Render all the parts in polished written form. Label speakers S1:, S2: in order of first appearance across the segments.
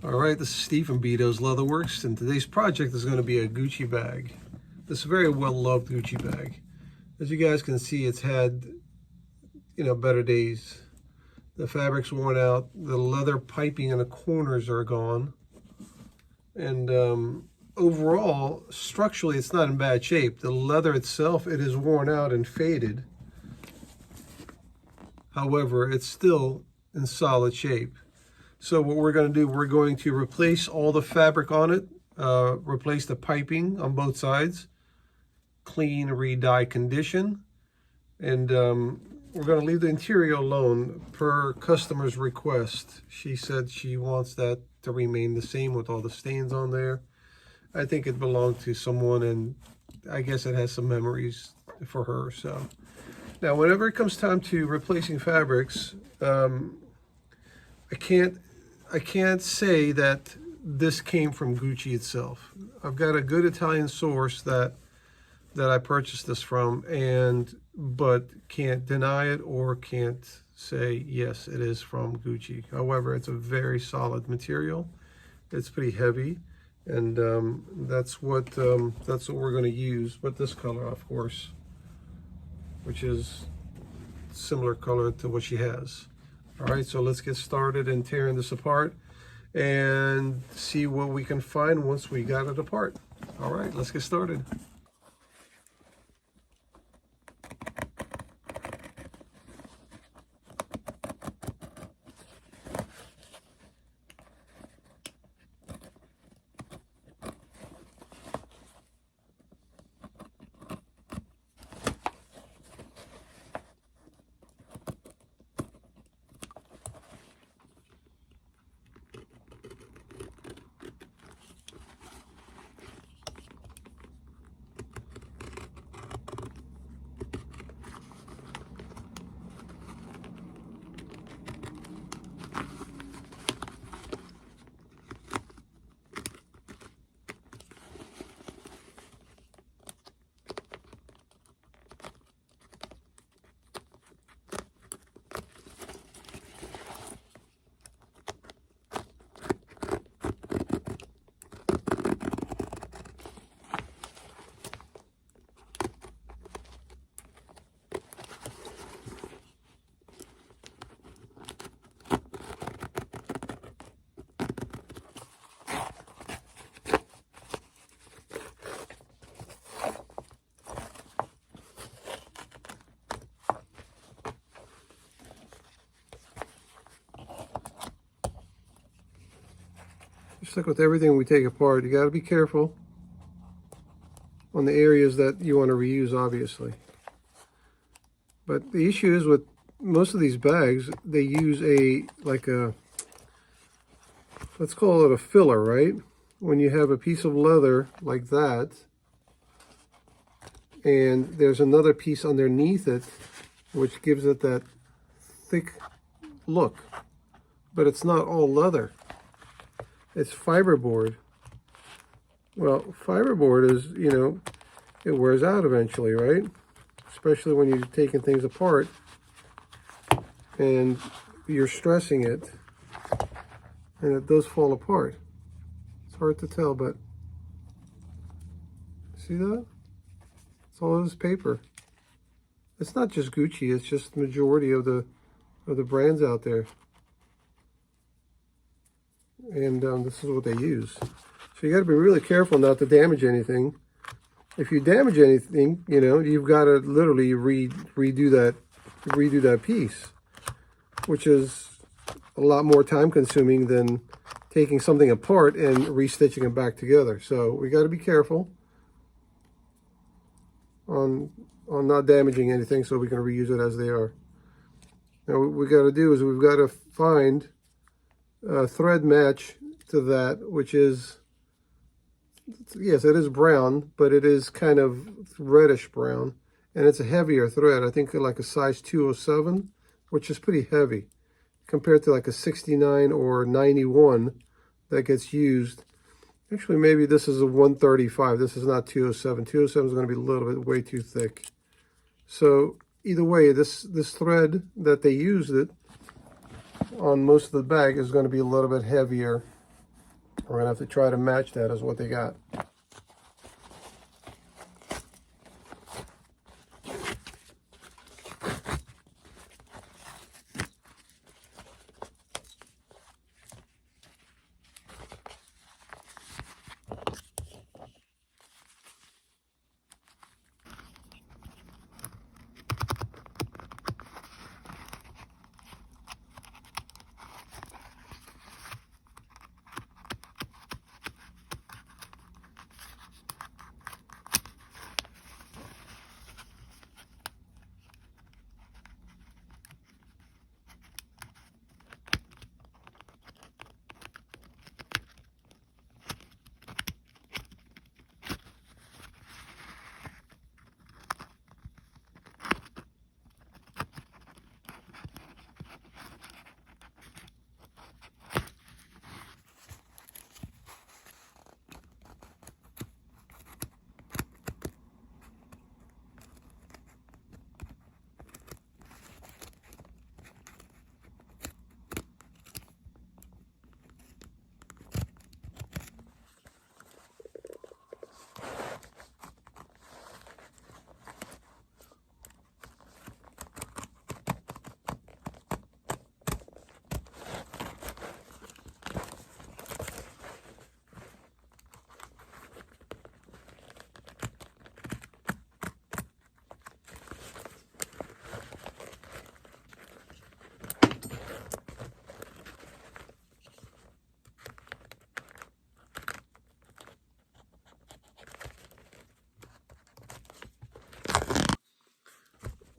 S1: All right, this is Steve from Beto's Leatherworks, and today's project is going to be a Gucci bag. This very well-loved Gucci bag. As you guys can see, it's had, better days. The fabric's worn out. The leather piping in the corners are gone. And overall, structurally, it's not in bad shape. The leather itself, it is worn out and faded. However, it's still in solid shape. So what we're going to do, we're going to replace all the fabric on it, replace the piping on both sides, clean, re-dye condition, and we're going to leave the interior alone per customer's request. She said she wants that to remain the same with all the stains on there. I think it belonged to someone, and I guess it has some memories for her. So now whenever it comes time to replacing fabrics, I can't say that this came from Gucci itself. I've got a good Italian source that I purchased this from, but can't deny it or can't say yes, it is from Gucci. However, it's a very solid material. It's pretty heavy, and that's what we're going to use with this color, of course, which is similar color to what she has. All right, so let's get started in tearing this apart and see what we can find once we got it apart. All right, let's get started. Just like with everything we take apart, you got to be careful on the areas that you want to reuse, obviously. But the issue is with most of these bags, they use let's call it a filler, right? When you have a piece of leather like that, and there's another piece underneath it, which gives it that thick look. But it's not all leather. It's fiberboard. Well, fiberboard is, it wears out eventually, right? Especially when you're taking things apart and you're stressing it, and it does fall apart. It's hard to tell, but see that? It's all this paper. It's not just Gucci, it's just the majority of the brands out there. And this is what they use. So you got to be really careful not to damage anything. If you damage anything, you've got to literally redo that piece, which is a lot more time consuming than taking something apart and restitching it back together. So we got to be careful on not damaging anything so we can reuse it as they are. Now what we got to do is we've got to find a thread match to that, which is, yes, it is brown, but it is kind of reddish brown, and it's a heavier thread. I think like a size 207, which is pretty heavy compared to like a 69 or 91 that gets used. Actually, maybe this is a 135. This is not 207. 207 is going to be a little bit way too thick. So either way, this thread that they used it on most of the bag is going to be a little bit heavier We're gonna have to try to match that as what they got.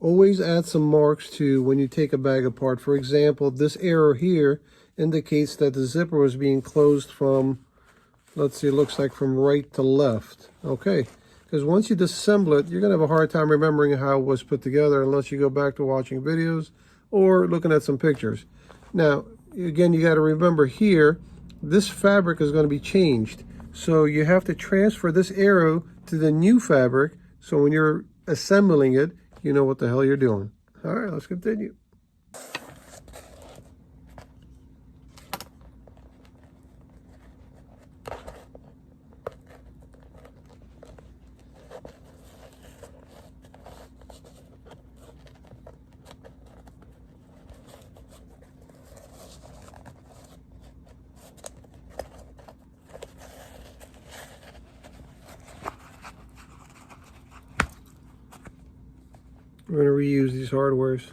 S1: Always add some marks to when you take a bag apart. For example, this arrow here indicates that the zipper was being closed from, let's see, it looks like from right to left. Okay, because once you disassemble it, you're going to have a hard time remembering how it was put together unless you go back to watching videos or looking at some pictures. Now, again, you got to remember here, this fabric is going to be changed. So you have to transfer this arrow to the new fabric. So when you're assembling it, you know what the hell you're doing. All right, let's continue. We're going to reuse these hardwares.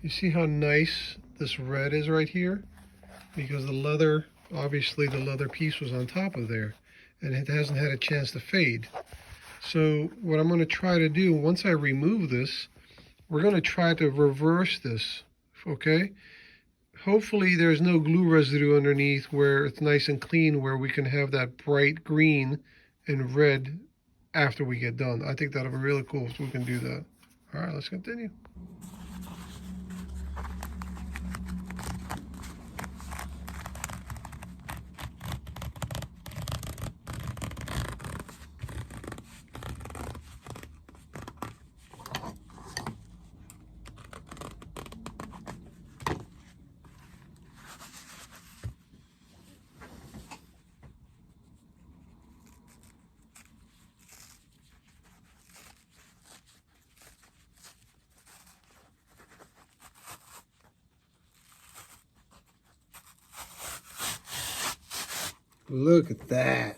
S1: You see how nice this red is right here? Because the leather, obviously the leather piece was on top of there and it hasn't had a chance to fade. So what I'm going to try to do, once I remove this, we're going to try to reverse this, okay? Hopefully there's no glue residue underneath where it's nice and clean, where we can have that bright green and red after we get done. I think that'll be really cool if we can do that. All right, let's continue. Look at that.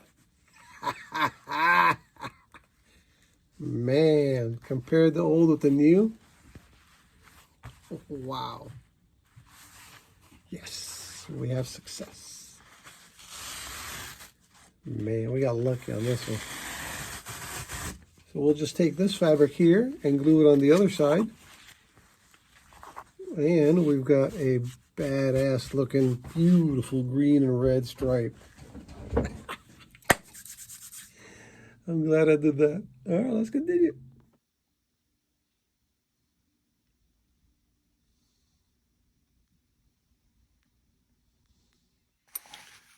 S1: Man, compared the old with the new. Oh, wow. Yes, we have success. Man, we got lucky on this one. So we'll just take this fabric here and glue it on the other side. And we've got a badass looking, beautiful green and red stripe. I'm glad I did that. All right, let's continue.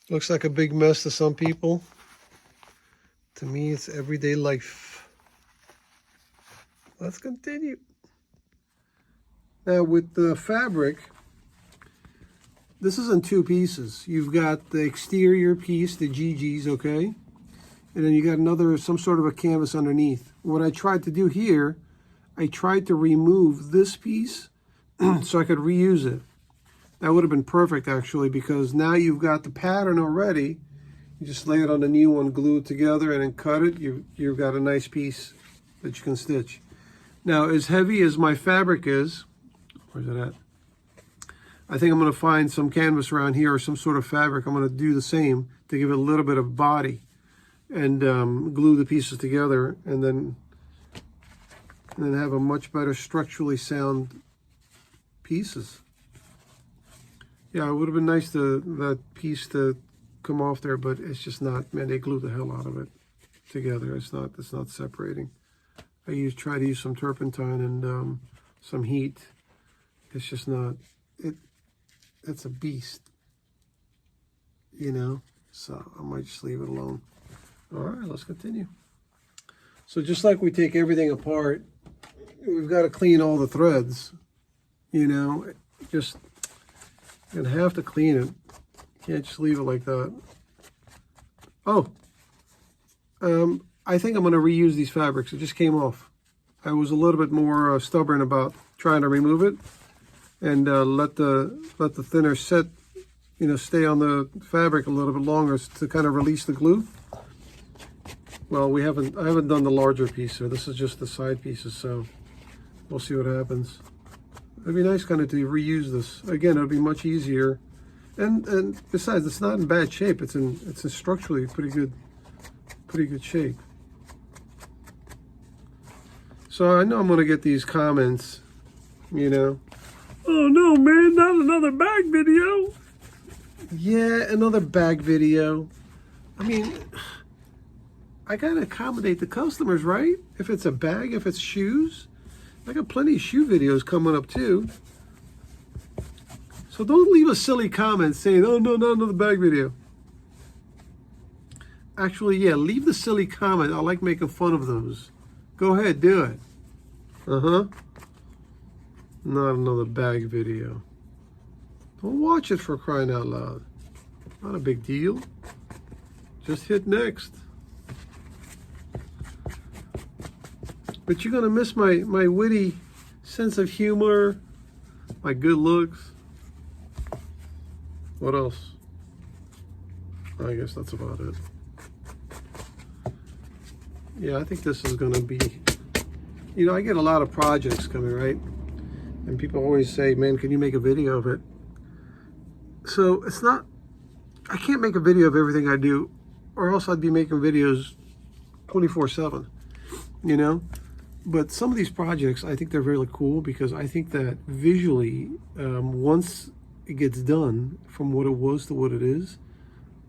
S1: Looks like a big mess to some people. To me, it's everyday life. Let's continue. Now with the fabric, this is in two pieces. You've got the exterior piece, the GGs, okay? And then you got another, some sort of a canvas underneath. What I tried to do here, I tried to remove this piece so I could reuse it. That would have been perfect actually, because now you've got the pattern already. You just lay it on the new one, glue it together, and then cut it. You've got a nice piece that you can stitch. Now, as heavy as my fabric is, where's it at? I think I'm going to find some canvas around here or some sort of fabric. I'm going to do the same to give it a little bit of body, and glue the pieces together, and then have a much better structurally sound pieces. Yeah, it would have been nice that piece to come off there, but it's just not. Man, they glued the hell out of it together. It's not separating. I try to use some turpentine and some heat. It's just not. It's a beast, you know. So I might just leave it alone. All right, let's continue. So just like we take everything apart, we've got to clean all the threads. You know, just. You're going to have to clean it. Can't just leave it like that. Oh, I think I'm going to reuse these fabrics. It just came off. I was a little bit more stubborn about trying to remove it and let the thinner set, you know, stay on the fabric a little bit longer to kind of release the glue. Well, I haven't done the larger piece, so this is just the side pieces. So we'll see what happens. It'd be nice kind of to reuse this. Again, it'll be much easier. And besides, it's not in bad shape. It's in structurally pretty good shape. So I know I'm gonna get these comments, you know. Oh no, man, not another bag video. Yeah, another bag video. I mean, I gotta accommodate the customers, right? If it's a bag, if it's shoes. I got plenty of shoe videos coming up too. So don't leave a silly comment saying, oh no, not another bag video. Actually, yeah, leave the silly comment. I like making fun of those. Go ahead, do it. Uh-huh. Not another bag video. Don't watch it, for crying out loud. Not a big deal. Just hit next. But you're going to miss my witty sense of humor, my good looks. What else? I guess that's about it. Yeah, I think this is going to be, you know, I get a lot of projects coming, right? And people always say, man, can you make a video of it? So it's not, I can't make a video of everything I do, or else I'd be making videos 24/7, you know? But some of these projects, I think they're really cool because I think that visually, once it gets done from what it was to what it is,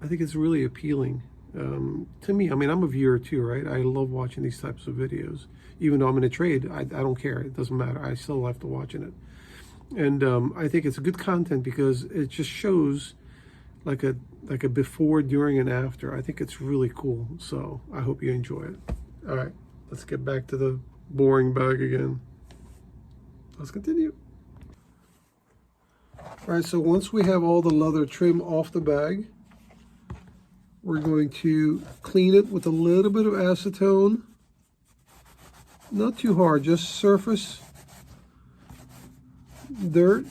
S1: I think it's really appealing to me. I mean, I'm a viewer too, right? I love watching these types of videos. Even though I'm in a trade, I don't care. It doesn't matter. I still have to watching it. And I think it's good content because it just shows like a before, during, and after. I think it's really cool. So I hope you enjoy it. All right, let's get back to the boring bag again. Let's continue. All right, so once we have all the leather trim off the bag, we're going to clean it with a little bit of acetone. Not too hard, just surface dirt.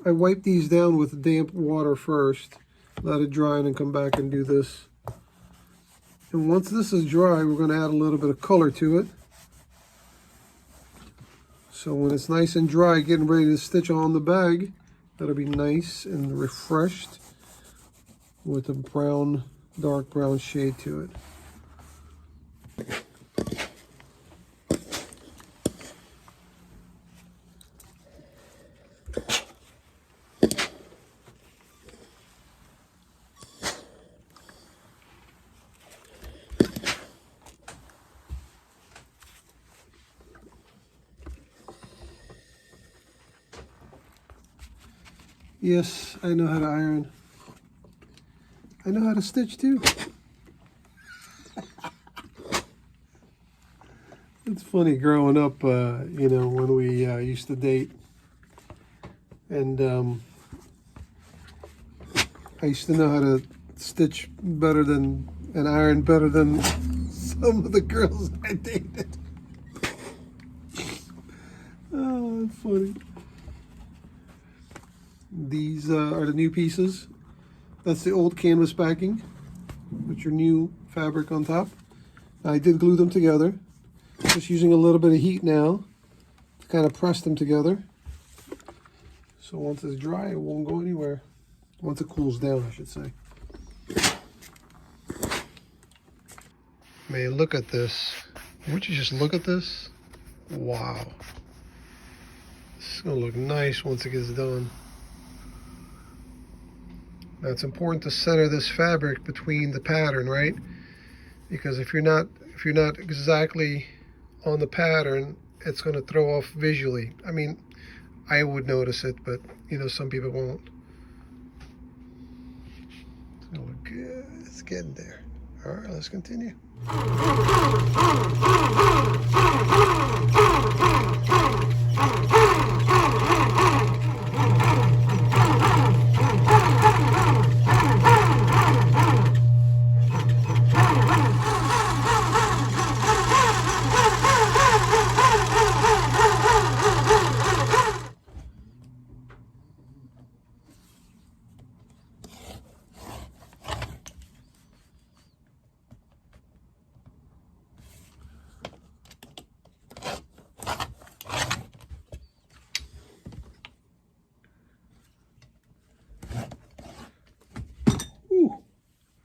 S1: I wipe these down with damp water first, let it dry, and then come back and do this. And once this is dry, we're going to add a little bit of color to it. So when it's nice and dry, getting ready to stitch on the bag, that'll be nice and refreshed with a brown, dark brown shade to it. Yes, I know how to iron. I know how to stitch too. It's funny growing up, you know, when we used to date. And I used to know how to stitch better than, and iron better than some of the girls I dated. Oh, that's funny. These are the new pieces. That's the old canvas backing with your new fabric on top. I did glue them together. Just using a little bit of heat now to kind of press them together. So once it's dry, it won't go anywhere. Once it cools down, I should say. Man, look at this. Would you just look at this? Wow. This is going to look nice once it gets done. Now it's important to center this fabric between the pattern, right? Because if you're not exactly on the pattern, it's going to throw off visually. I mean, I would notice it, but you know, some people won't. It's going to look good. It's getting there. All right, let's continue.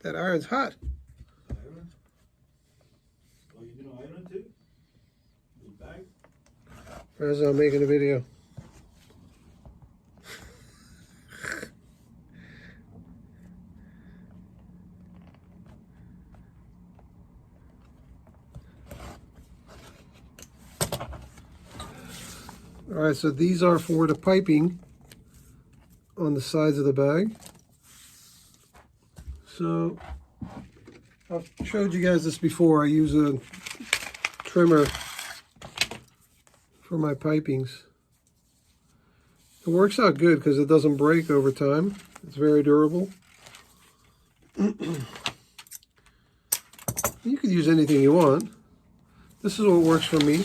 S1: That iron's hot.
S2: Iron? Oh, you gonna iron it too? The bag?
S1: As I'm making a video. All right, so these are for the piping on the sides of the bag. So I've showed you guys this before. I use a trimmer for my pipings. It works out good because it doesn't break over time. It's very durable. You could use anything you want. This is what works for me.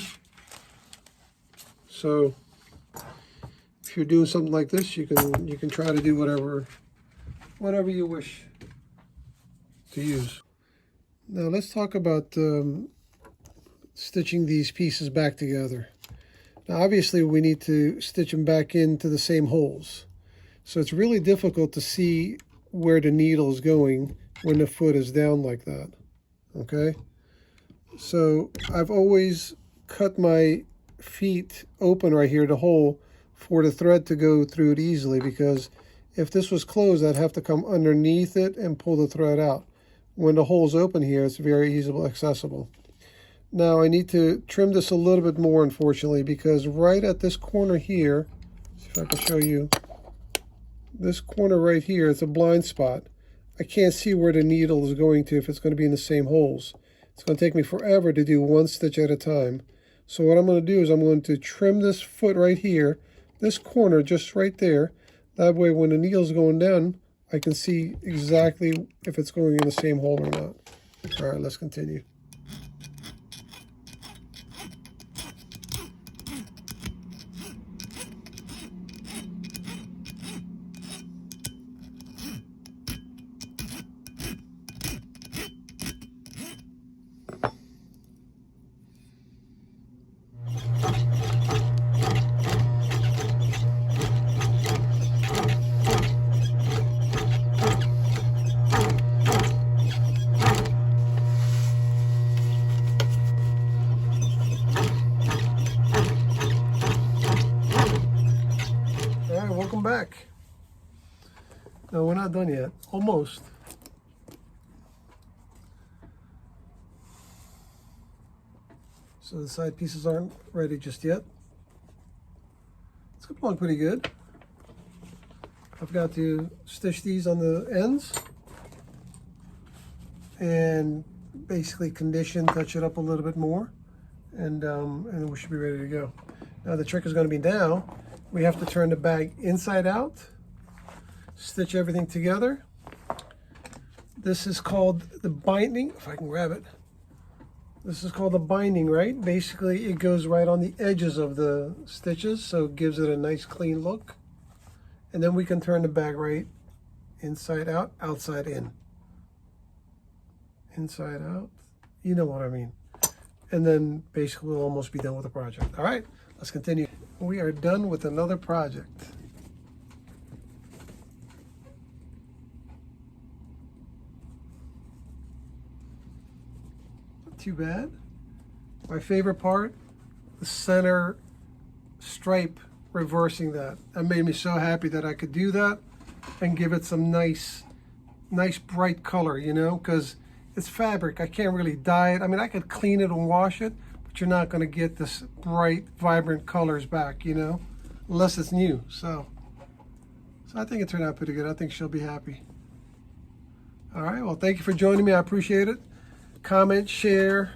S1: So if you're doing something like this, you can try to do whatever you wish to use. Now let's talk about stitching these pieces back together. Now obviously we need to stitch them back into the same holes. So it's really difficult to see where the needle is going when the foot is down like that. Okay? So I've always cut my feet open right here, the hole, for the thread to go through it easily, because if this was closed, I'd have to come underneath it and pull the thread out. When the hole's open here, it's very easily accessible. Now I need to trim this a little bit more, unfortunately, because right at this corner here, see if I can show you, this corner right here, it's a blind spot. I can't see where the needle is going to if it's going to be in the same holes. It's going to take me forever to do one stitch at a time. So what I'm going to do is I'm going to trim this foot right here, this corner just right there. That way when the needle's going down, I can see exactly if it's going in the same hole or not. All right, let's continue. almost. So the side pieces aren't ready just yet. It's coming along pretty good. I've got to stitch these on the ends and basically condition, touch it up a little bit more, and then we should be ready to go. Now the trick is going to be now we have to turn the bag inside out, stitch everything together. This is called the binding, if I can grab it. This is called the binding, right? Basically it goes right on the edges of the stitches, so it gives it a nice clean look. And then we can turn the bag right inside out, outside in. Inside out, you know what I mean. And then basically we'll almost be done with the project. All right, let's continue. We are done with another project. Not too bad. My favorite part, the center stripe, reversing that. That made me so happy that I could do that and give it some nice bright color, you know, because it's fabric. I can't really dye it. I mean, I could clean it and wash it, but you're not going to get this bright, vibrant colors back, you know, unless it's new. So I think it turned out pretty good. I think she'll be happy. All right, well, thank you for joining me. I appreciate it. Comment, share.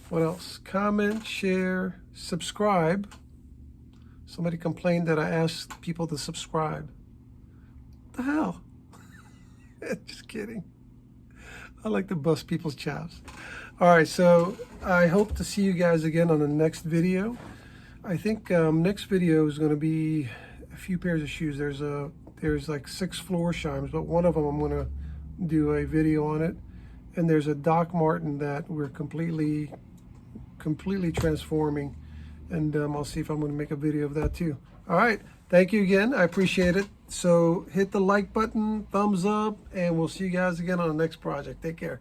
S1: What else? Comment, share, subscribe. Somebody complained that I asked people to subscribe. What the hell? Just kidding. I like to bust people's chops. All right, so I hope to see you guys again on the next video. I think next video is going to be a few pairs of shoes. There's like 6 floor chimes, but one of them I'm going to do a video on it. And there's a Doc Marten that we're completely transforming. And I'll see if I'm going to make a video of that too. All right, thank you again. I appreciate it. So hit the like button, thumbs up, and we'll see you guys again on the next project. Take care.